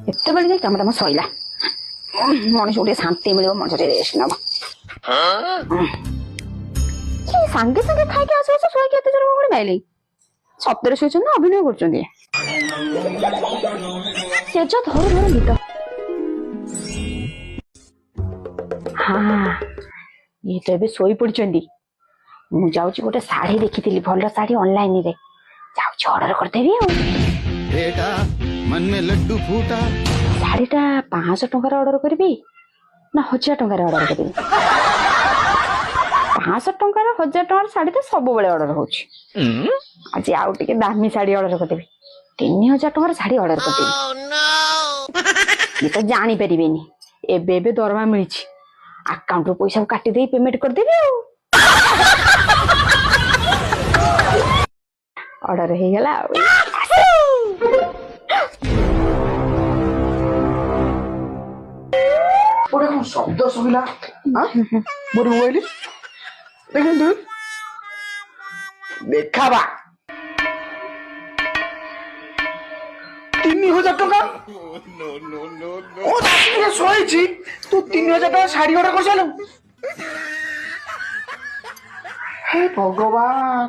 एत बेले जाए कम सैला मनीष गोटे शांति मिल मनीष रेस्ट नब सांगे सांगे खाई आस शोक जोर कौन गाइले सप्तर शोचन ना अभिनय कर धर धर गीत हाँ ये तो ए शोई पड़ी मु जाऊँ गोटे शाढ़ी देखी भल शाढ़ी ऑनलाइन रे जाऊँ ऑर्डर करदेवी मन में लड्डू फूटा शाढ़ीटा 500 टंकार ऑर्डर करी ना 1000 टंकार ऑर्डर करी 500 टंकार 1000 टंकार शाढ़ी तो सब बेले ऑर्डर होची आज आउ टिके दामी शाढ़ी ऑर्डर करदेवी 3000 टंकार शाढ़ी ऑर्डर करदेवी ये तो जानी परिबेनी एबे एबे दरमा मिली अकाउंट रो पैसा काटी दे पेमेंट करदेवी ऑर्डर हो गला पूरा कौन शब्द सुविला बोल मोबाइल देख तू देखाबा 3000 टका ओ राती सोईची तू 3000 टका शाड़ी ऑर्डर कर सालू हे भगवान।